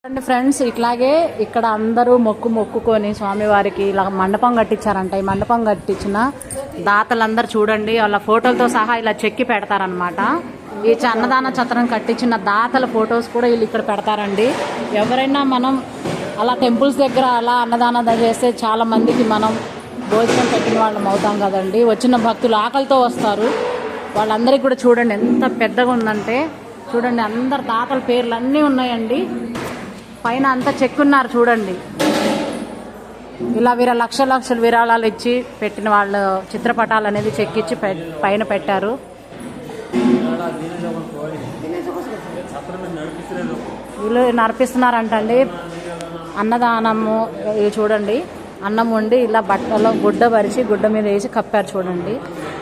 చూడండి ఫ్రెండ్స్, ఇట్లాగే ఇక్కడ అందరూ మొక్కుకొని స్వామివారికి ఇలా మండపం కట్టించారంట. ఈ మండపం కట్టించిన దాతలందరూ చూడండి వాళ్ళ ఫోటోలతో సహా ఇలా చెక్కి పెడతారనమాట. ఈ అన్నదాన ఛత్రం కట్టించిన దాతల ఫొటోస్ కూడా వీళ్ళు ఇక్కడ పెడతారండి. ఎవరైనా మనం అలా టెంపుల్స్ దగ్గర అలా అన్నదానం చేస్తే చాలా మందికి మనం భోజనం పెట్టిన వాళ్ళం అవుతాం కదండి. వచ్చిన భక్తులు ఆకలితో వస్తారు. వాళ్ళందరికీ కూడా చూడండి ఎంత పెద్దగా ఉందంటే, చూడండి అందరు దాతల పేర్లు అన్నీ ఉన్నాయండి. పైన అంతా చెక్కున్నారు చూడండి. ఇలా లక్షల విరాళాలు ఇచ్చి పెట్టిన వాళ్ళ చిత్రపటాలు అనేది చెక్కిచ్చి పైన పెట్టారు. వీళ్ళు నడిపిస్తున్నారంటండి అన్నదానము. ఇవి చూడండి, అన్నం వండి ఇలా బట్టలో గుడ్డ పరిచి గుడ్డ మీద వేసి కప్పారు చూడండి.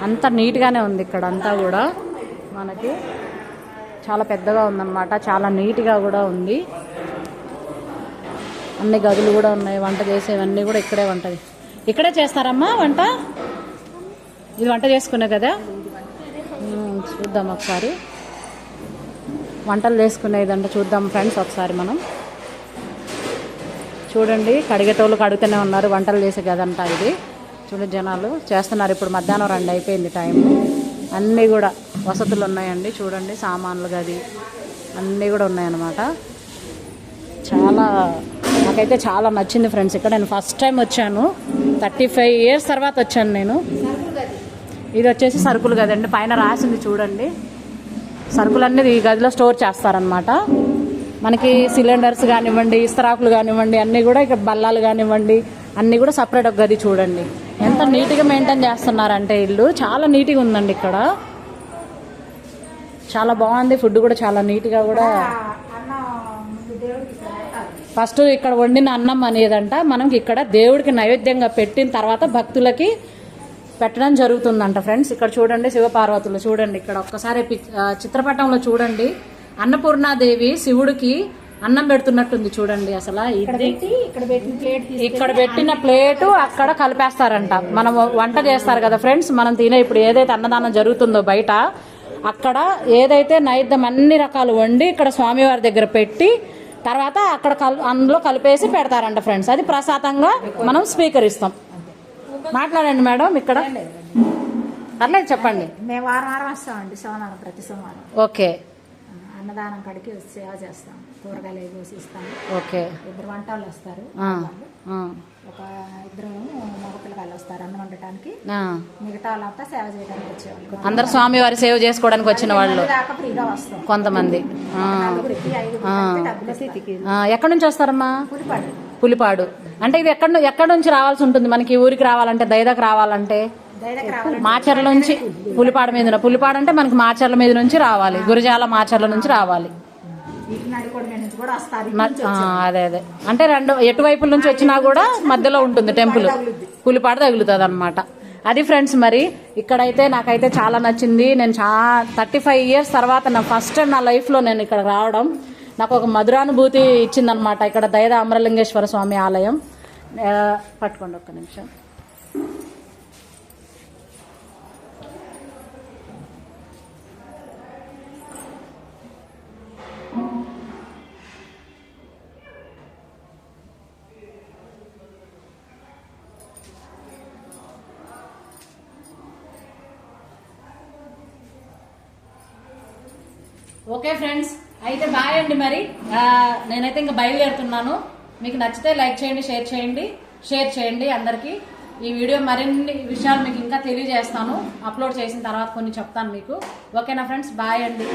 అంత నీట్గానే ఉంది ఇక్కడ అంతా కూడా. మనకి చాలా పెద్దగా ఉందన్నమాట, చాలా నీట్గా కూడా ఉంది. అన్ని గదులు కూడా ఉన్నాయి. వంట చేసేవన్నీ కూడా ఇక్కడే చేస్తారమ్మా వంట. ఇది వంట చేసుకునే కదా, చూద్దాం ఒకసారి వంటలు చేసుకునేదంటే చూద్దాం ఫ్రెండ్స్. ఒకసారి మనం చూడండి, కడిగేటోళ్ళు కడుగుతూనే ఉన్నారు. వంటలు చేసే గదంట ఇది. చూడండి జనాలు చేస్తున్నారు. ఇప్పుడు మధ్యాహ్నం 2 అయిపోయింది టైం. అన్నీ కూడా వసతులు ఉన్నాయండి. చూడండి సామాన్లు గది అన్నీ కూడా ఉన్నాయన్నమాట. నాకైతే చాలా నచ్చింది ఫ్రెండ్స్. ఇక్కడ నేను ఫస్ట్ టైం వచ్చాను, 35 years తర్వాత వచ్చాను నేను. ఇది వచ్చేసి సరుకులు గదండి. పైన రాసింది చూడండి. సరుకులన్నీ ఈ గదిలో స్టోర్ చేస్తారనమాట. మనకి సిలిండర్స్ కానివ్వండి, ఇస్తరాకులు కానివ్వండి, అన్నీ కూడా ఇక్కడ బల్లాలు కానివ్వండి అన్నీ కూడా సపరేట్ ఒక గది. చూడండి ఎంత నీట్గా మెయింటైన్ చేస్తున్నారంటే ఇల్లు. చాలా నీట్గా ఉందండి ఇక్కడ. చాలా బాగుంది. ఫుడ్ కూడా చాలా నీట్గా కూడా. ఫస్ట్ ఇక్కడ వండిన అన్నం అనేదంట మనకి ఇక్కడ దేవుడికి నైవేద్యంగా పెట్టిన తర్వాత భక్తులకి పెట్టడం జరుగుతుందంట ఫ్రెండ్స్. ఇక్కడ చూడండి శివపార్వతులు చూడండి. ఇక్కడ ఒక్కసారి చిత్రపటంలో చూడండి, అన్నపూర్ణాదేవి శివుడికి అన్నం పెడుతున్నట్టుంది చూడండి. అసలు ఇక్కడ పెట్టిన ప్లేటు అక్కడ కలిపేస్తారంట. మనం వంట చేస్తారు కదా ఫ్రెండ్స్, మనం తినే ఇప్పుడు ఏదైతే అన్నదానం జరుగుతుందో బయట, అక్కడ ఏదైతే నైవేద్యం అన్ని రకాలు వండి ఇక్కడ స్వామివారి దగ్గర పెట్టి తర్వాత అక్కడ అందులో కలిపేసి పెడతారంట ఫ్రెండ్స్. అది ప్రసాదంగా మనం స్వీకరిస్తాం. మాట్లాడండి మేడం. ఇక్కడ అట్లా చెప్పండి. మేము వారం వస్తామండి, సోమవారం ప్రతి సోమవారం. ఓకే. అన్నదానం కాడికి సేవ చేస్తాం, కూరగాయలు కోసి ఇస్తాం. ఓకే. 2 వంట వాళ్ళు వస్తారు, ఒక 2 మగపిల్లకాయలు వస్తారు అన్నం వండటానికి. మిగతా వాళ్ళంతా సేవ చేయడానికి వచ్చేవాళ్ళు. అందరు స్వామివారి సేవ చేసుకోవడానికి వచ్చిన వాళ్ళు ఫ్రీగా వస్తాం. కొంతమంది ఎక్కడి నుంచి వస్తారమ్మా? పులిపాడు. అంటే ఇది ఎక్కడి నుంచి రావాల్సి ఉంటుంది మనకి? ఊరికి రావాలంటే, దైదాకు రావాలంటే మాచర్ల నుంచి పులిపాడు మీద. పులిపాడు అంటే మనకి మాచర్ల మీద నుంచి రావాలి, గురజాల మాచర్ల నుంచి రావాలి. అదే అంటే ఎటువైపుల నుంచి వచ్చినా కూడా మధ్యలో ఉంటుంది టెంపుల్. పులిపాడు తగులుతుంది అనమాట. అది ఫ్రెండ్స్. మరి ఇక్కడైతే నాకైతే చాలా నచ్చింది. నేను 35 years తర్వాత నా ఫస్ట్ టైం నా లైఫ్లో నేను ఇక్కడ రావడం నాకు ఒక మధురానుభూతి ఇచ్చిందనమాట. ఇక్కడ దైద అమరలింగేశ్వర స్వామి ఆలయం. పట్టుకోండి ఒక్క నిమిషం. ఓకే ఫ్రెండ్స్, అయితే బాయ్ అండి. మరి నేనైతే ఇంకా బయలుదేరుతున్నాను. మీకు నచ్చితే లైక్ చేయండి, షేర్ చేయండి అందరికీ. ఈ వీడియో మరిన్ని విషయాలు మీకు ఇంకా తెలియజేస్తాను. అప్లోడ్ చేసిన తర్వాత కొన్ని చెప్తాను మీకు. ఓకేనా ఫ్రెండ్స్? బాయ్ అండి.